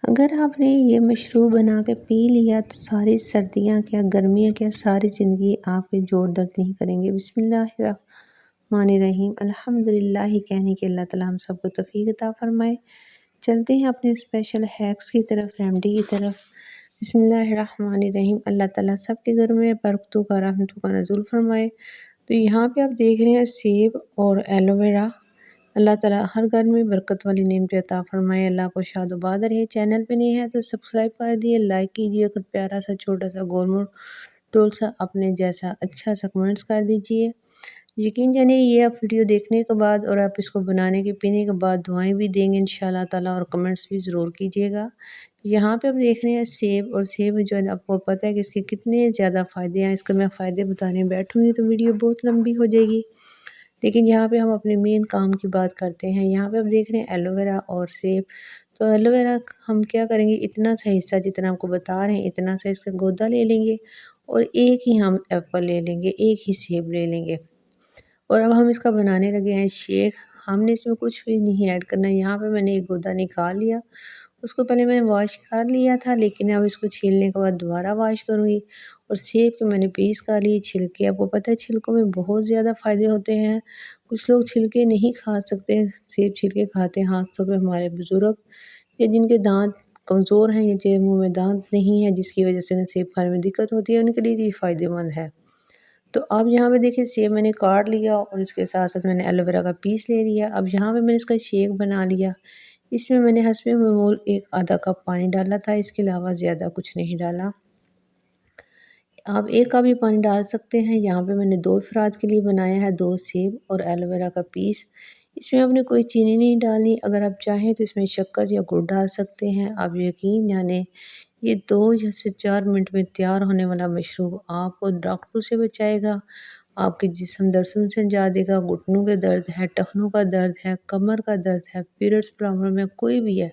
अगर आपने ये मशरूब बना के पी लिया तो सारी सर्दियाँ क्या गर्मियाँ क्या सारी ज़िंदगी आपके जोड़ दर्द नहीं करेंगे। बिस्मिल्लाहिर्रहमानिर्रहीम अल्हम्दुलिल्लाह ही कहने के अल्लाह ताला हम सबको तौफीक अता फरमाए। चलते हैं अपने स्पेशल हैक्स की तरफ, रेमेडी की तरफ। बिस्मिल्लाहिर्रहमानिर्रहीम। अल्लाह ताला सबके घर में बरकतों का रहमतों का नज़ुल फरमाए। तो यहाँ पे आप देख रहे हैं सेब और एलोवेरा। अल्लाह ताला हर घर में बरकत वाली नेमतें अता फरमाए। अल्लाह को शादोबाद रहे। चैनल पे नहीं है तो सब्सक्राइब कर दिए, लाइक कीजिए, अगर प्यारा सा छोटा सा गोल टोल सा अपने जैसा अच्छा सा कमेंट्स कर दीजिए। यकीन जानिए ये आप वीडियो देखने के बाद और आप इसको बनाने के पीने के बाद दुआएं भी देंगे इंशाल्लाह ताला, और कमेंट्स भी ज़रूर कीजिएगा। यहाँ पे आप देख रहे हैं सेब, और सेब जो है आपको पता है कि इसके कितने ज़्यादा फ़ायदे हैं। इसके मैं फ़ायदे बताने बैठूँगी तो वीडियो बहुत लंबी हो जाएगी, लेकिन यहाँ पे हम अपने मेन काम की बात करते हैं। यहाँ पे आप देख रहे हैं एलोवेरा और सेब। तो एलोवेरा हम क्या करेंगे, इतना सा हिस्सा जितना आपको बता रहे हैं इतना सा इसका गूदा ले लेंगे, और एक ही हम एप्पल ले लेंगे, एक ही सेब ले लेंगे। और अब हम इसका बनाने लगे हैं शेक। हमने इसमें कुछ भी नहीं ऐड करना है। यहाँ पे मैंने एक गूदा निकाल लिया, उसको पहले मैंने वॉश कर लिया था, लेकिन अब इसको छीलने के बाद दोबारा वॉश करूँगी। और सेब के मैंने पीस कर लिए, छिलके आपको पता है छिलकों में बहुत ज़्यादा फ़ायदे होते हैं। कुछ लोग छिलके नहीं खा सकते, सेब छिलके खाते हैं, ख़ास तौर पे हमारे बुज़ुर्ग या जिनके दांत कमज़ोर हैं या जिनके मुँह में दांत नहीं है, जिसकी वजह से उन्हें सेब खाने में दिक्कत होती है, उनके लिए ये फ़ायदेमंद है। तो अब यहाँ पे देखिए सेब मैंने काट लिया और इसके साथ साथ मैंने एलोवेरा का पीस ले लिया। अब यहाँ पे मैंने इसका शेक बना लिया। इसमें मैंने हस्बे मामूल एक आधा कप पानी डाला था, इसके अलावा ज़्यादा कुछ नहीं डाला। आप 1 कप भी पानी डाल सकते हैं। यहाँ पे मैंने 2 अफराद के लिए बनाया है, 2 सेब और एलोवेरा का पीस। इसमें आपने कोई चीनी नहीं डालनी, अगर आप चाहें तो इसमें शक्कर या गुड़ डाल सकते हैं। आप यकीन जाने ये 2 या से 4 मिनट में तैयार होने वाला मशरूब आपको डॉक्टरों से बचाएगा, आपके जिस्म दर्द से निजात देगा। घुटनों के दर्द है, टखनों का दर्द है, कमर का दर्द है, पीरियड्स प्रॉब्लम है, कोई भी है,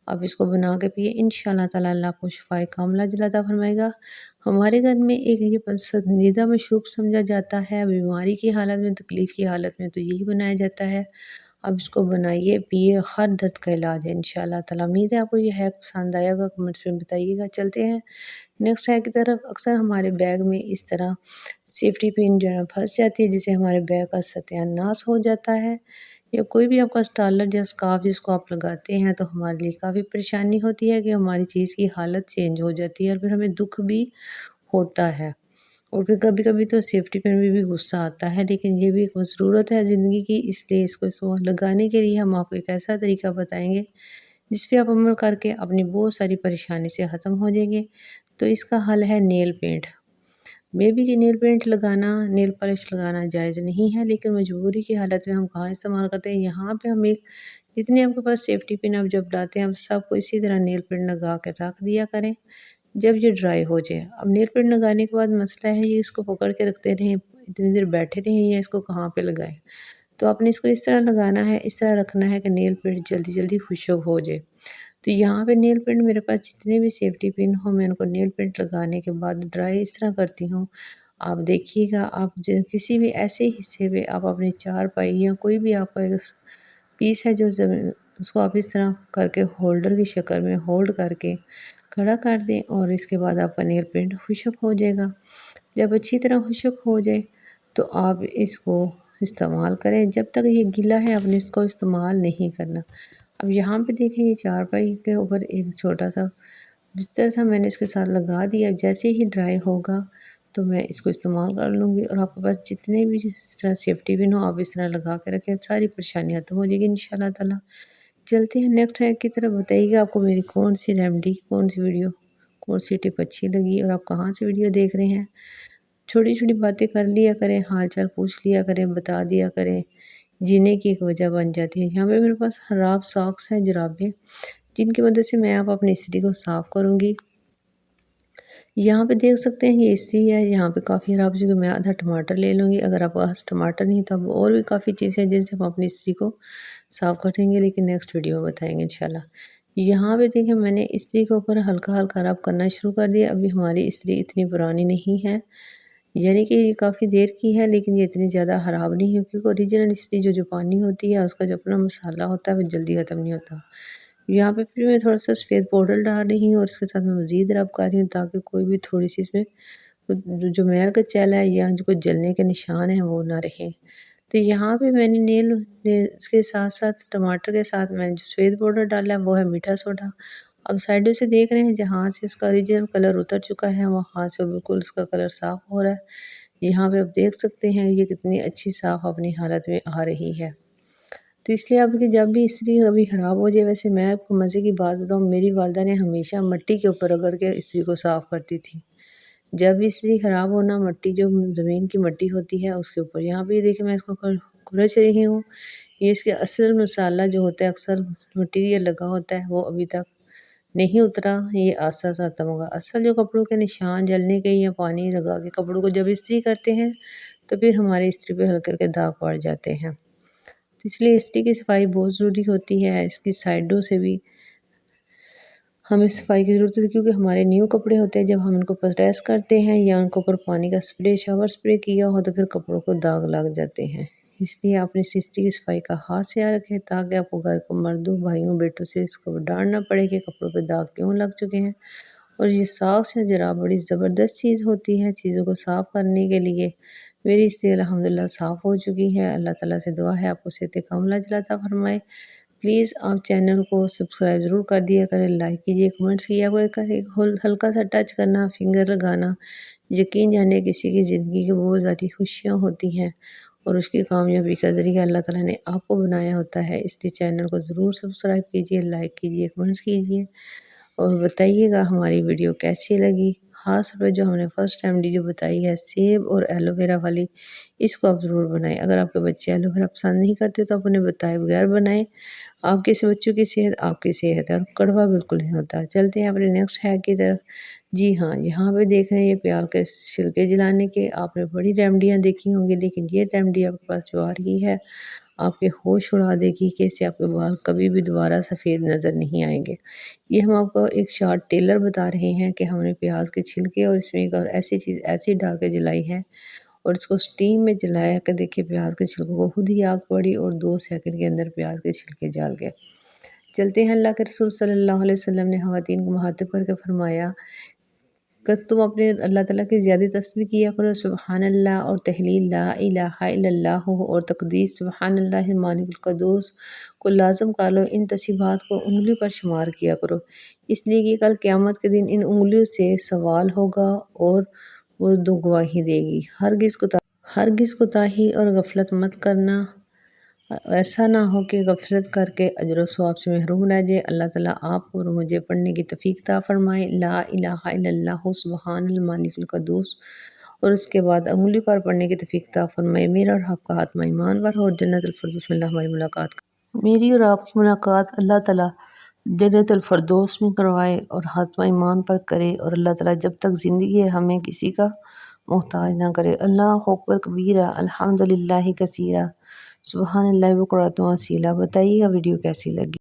आप इसको बना के पिए, इंशाल्लाह ताला अल्लाह आपको शिफ़ाए कामिला अता फरमाएगा। हमारे घर में एक ये पसंदीदा मशरूब समझा जाता है, बीमारी की हालत में, तकलीफ़ की हालत में तो यही बनाया जाता है। आप इसको बनाइए, पिए, हर दर्द का इलाज है इंशाल्लाह ताला। उम्मीद है आपको ये हैक पसंद आया होगा, कमेंट्स में बताइएगा। चलते हैं नेक्स्ट हैक की तरफ। अक्सर हमारे बैग में इस तरह सेफ्टी पिन जो है फँस जाती है, जिससे हमारे बैग का सत्यानाश हो जाता है, या कोई भी आपका स्टालर या स्कार्फ जिसको आप लगाते हैं तो हमारे लिए काफ़ी परेशानी होती है कि हमारी चीज़ की हालत चेंज हो जाती है और फिर हमें दुःख भी होता है। और फिर कभी-कभी तो सेफ्टी पिन में भी गुस्सा आता है, लेकिन ये भी एक ज़रूरत है ज़िंदगी की, इसलिए इसको लगाने के लिए हम आपको एक ऐसा तरीका बताएँगे जिस पे आप अमल करके अपनी बहुत सारी परेशानी से ख़त्म हो जाएंगे। तो इसका हल है नेल पेंट। बेबी की नेल पेंट लगाना, नेल पॉलिश लगाना जायज़ नहीं है, लेकिन मजबूरी की हालत में हम कहाँ इस्तेमाल करते हैं। यहाँ पे हम एक जितने आपके पास सेफ्टी पिन आप जब डालते हैं, आप सबको इसी तरह नेल पेंट लगा कर रख दिया करें जब ये ड्राई हो जाए। अब नेल पेंट लगाने के बाद मसला है ये इसको पकड़ के रखते रहें, इतनी देर बैठे रहें या इसको कहाँ पे लगाएं। तो आपने इसको इस तरह लगाना है, इस तरह रखना है कि नेल पेंट जल्दी जल्दी खुश्क हो जाए। तो यहाँ पे नेल पेंट मेरे पास जितने भी सेफ्टी पिन हो, मैं उनको नेल पेंट लगाने के बाद ड्राई इस तरह करती हूँ। आप देखिएगा, आप किसी भी ऐसे हिस्से पे आप अपनी चारपाई या कोई भी आपका एक पीस है जो ज़मीन, उसको आप इस तरह करके होल्डर की शक्ल में होल्ड करके खड़ा कर दें, और इसके बाद आपका नेल पेंट खुश्क हो जाएगा। जब अच्छी तरह खुश्क हो जाए तो आप इसको इस्तेमाल करें। जब तक ये गीला है आपने इसको इस्तेमाल नहीं करना। अब यहाँ पे देखिए ये चारपाई के ऊपर एक छोटा सा बिस्तर था, मैंने इसके साथ लगा दिया। अब जैसे ही ड्राई होगा तो मैं इसको इस्तेमाल कर लूँगी, और आपके पास जितने भी इस तरह सेफ्टी पिन हो आप इस तरह लगा के रखें, सारी परेशानी खत्म हो जाएगी इंशाल्लाह ताला। चलते हैं नेक्स्ट हैक की तरफ। बताइएगा आपको मेरी कौन सी रेमेडी, कौन सी वीडियो, कौन सी टिप अच्छी लगी, और आप कहाँ से वीडियो देख रहे हैं। छोटी-छोटी बातें कर लिया करें, हाल-चाल पूछ लिया करें, बता दिया करें, जीने की एक वजह बन जाती है। यहाँ पे मेरे पास खराब सॉक्स हैं, जुराबें, जिनकी मदद से मैं अब अपनी इस्त्री को साफ़ करूँगी। यहाँ पे देख सकते हैं ये इस्त्री है, यहाँ पे काफ़ी खराब हो चुकी है। मैं आधा टमाटर ले लूँगी, अगर आपके पास टमाटर नहीं तो आप और भी काफ़ी चीज़ें हैं जिनसे हम अपनी इस्त्री को साफ़ करेंगे, लेकिन नेक्स्ट वीडियो में बताएँगे इंशाल्लाह। यहाँ पे देखिए मैंने इस्त्री के ऊपर हल्का-हल्का रब करना शुरू कर दिया। अभी हमारी इस्त्री इतनी पुरानी नहीं है, यानी कि ये काफ़ी देर की है, लेकिन ये इतनी ज़्यादा ख़राब नहीं है, क्योंकि ओरिजिनल इस्त्री जो जापानी होती है उसका जो अपना मसाला होता है वो जल्दी ख़त्म नहीं होता। यहाँ पे फिर मैं थोड़ा-सा सफ़ेद पाउडर डाल रही हूँ और इसके साथ मैं मज़ीद रब कर रही हूँ ताकि कोई भी थोड़ी-सी इसमें जो मैल का छैला है या जो कोई जलने के निशान हैं वो ना रहें। तो यहाँ पे मैंने इसके साथ-साथ टमाटर के साथ मैंने जो सफ़ेद पाउडर डाला है वो है मीठा सोडा। अब साइडों से देख रहे हैं जहाँ से उसका ओरिजिनल कलर उतर चुका है वहाँ से बिल्कुल उसका कलर साफ़ हो रहा है। यहाँ पे आप देख सकते हैं ये कितनी अच्छी साफ़ अपनी हालत में आ रही है। तो इसलिए अब कि जब भी इस्त्री कभी ख़राब हो जाए, वैसे मैं आपको मज़े की बात बताऊँ, मेरी वालिदा ने हमेशा मिट्टी के ऊपर रगड़ के इस्त्री को साफ़ करती थी। जब भी इस्त्री ख़राब हो ना, मिट्टी जो ज़मीन की मिट्टी होती है उसके ऊपर, यहाँ पे ये देखिए मैं इसको खुरच रही हूँ। ये इसके असल मसाला जो होता है, अक्सर मटीरियल लगा होता है वो अभी तक नहीं उतरा, ये आस्ता-आस्ता ख़त्म होगा। असल जो कपड़ों के निशान जलने के या पानी लगा के कपड़ों को जब इस्त्री करते हैं तो फिर हमारी इस्त्री पे हल्के-हल्के दाग पड़ जाते हैं। तो इसलिए इस्त्री की सफाई बहुत ज़रूरी होती है। इसकी साइडों से भी हमें सफाई की ज़रूरत होती है क्योंकि हमारे न्यू कपड़े होते हैं, जब हम इनको प्रेस करते हैं या उनके ऊपर पानी का शावर स्प्रे किया हो तो फिर कपड़ों को दाग लग जाते हैं। इसलिए आप अपनी इस्त्री की सफाई का ख़ास ख्याल रखें ताकि आपको घर को मर्दों, भाइयों, बेटों से इसको डाँटना पड़े कि कपड़ों पे दाग क्यों लग चुके हैं। और ये सॉक्स या जुराब बड़ी ज़बरदस्त चीज़ होती है चीज़ों को साफ़ करने के लिए। मेरी इस्त्री अल्हम्दुलिल्लाह साफ़ हो चुकी है। अल्लाह ताला से दुआ है आपको सेहत कामिला अता फरमाए। प्लीज़ आप चैनल को सब्सक्राइब ज़रूर कर दिया करें, लाइक कीजिए, कमेंट्स किया करें, एक हल्का सा टच करना, फिंगर लगाना, यकीन जानिए किसी की ज़िंदगी की बहुत ज़्यादा खुशियाँ होती हैं और उसकी कामयाबी का ज़रिया अल्लाह ताला ने आपको बनाया होता है। इसलिए चैनल को ज़रूर सब्सक्राइब कीजिए, लाइक कीजिए, कमेंट्स कीजिए और बताइएगा हमारी वीडियो कैसी लगी। ख़ास तौर पे जो हमने फर्स्ट रेमेडी जो बताई है सेब और एलोवेरा वाली, इसको आप ज़रूर बनाएं। अगर आपके बच्चे एलोवेरा पसंद नहीं करते तो आप उन्हें बताए बगैर बनाएं। आपके से बच्चों की सेहत आपकी सेहत है और कड़वा बिल्कुल नहीं होता। चलते हैं अपने नेक्स्ट हैक की तरफ। जी हाँ, यहाँ पे देख रहे हैं ये प्याज के छिलके जलाने के आपने बड़ी रेमेडियाँ देखी होंगी, लेकिन ये रेमेडी आपके पास जो आ रही है आपके होश उड़ा देगी कि इससे आपके बाल कभी भी दोबारा सफ़ेद नज़र नहीं आएंगे। ये हम आपको एक शॉर्ट टेलर बता रहे हैं कि हमने प्याज के छिलके और इसमें एक और ऐसी चीज़ ऐसी डाल के जलाई है और इसको स्टीम में जलाया कि देखिए प्याज के छिलकों को खुद ही आग पड़ी और 2 सेकंड के अंदर प्याज के छिलके जल गए। चलते हैं अल्लाह के रसूल सल्लल्लाहु अलैहि वसल्लम ने ख़वातीन को मुखातिब करके फरमाया कि तुम अपने अल्लाह ताला की ज़्यादा तस्बीह किया करो, सुबहानल्लाह और तहलील ला इलाहा इल्लल्लाह और तक़दीस सुबहानल्लाहिल मालिकुल क़ुद्दूस को लाज़िम कर लो। इन तस्बीहात को उँगली पर शुमार किया करो, इसलिए कि कल क़यामत के दिन इन उँगलियों से सवाल होगा और वो दो गवाही देगी। हरगिज़ कोताही और गफलत मत करना। ऐसा ना हो कि गफलत करके अजर सवाब से महरूम रह जाए। अल्लाह ताला आपको और मुझे पढ़ने की तौफीक अता फरमाए। ला इलाहा इल्लल्लाहु सुब्हानल मालिकुल क़ुद्दूस और उसके बाद उंगली पर पढ़ने की तौफीक अता फरमाए। मेरा और आपका खात्मा ईमान पर हो और जन्नतुल फिरदौस में अल्लाह हमारी मुलाकात मेरी और आपकी मुलाकात अल्लाह ताला जन्नतुल फिरदौस में करवाए और खात्मा ईमान पर करे और अल्लाह ताला जब तक ज़िंदगी है हमें किसी का मोहताज ना करे। अल्लाहु अकबर कबीरा, अल्हम्दुलिल्लाहि कसीरा, सुबहानल्लाहि बुकरतु व असीला। बताइएगा वीडियो कैसी लगी।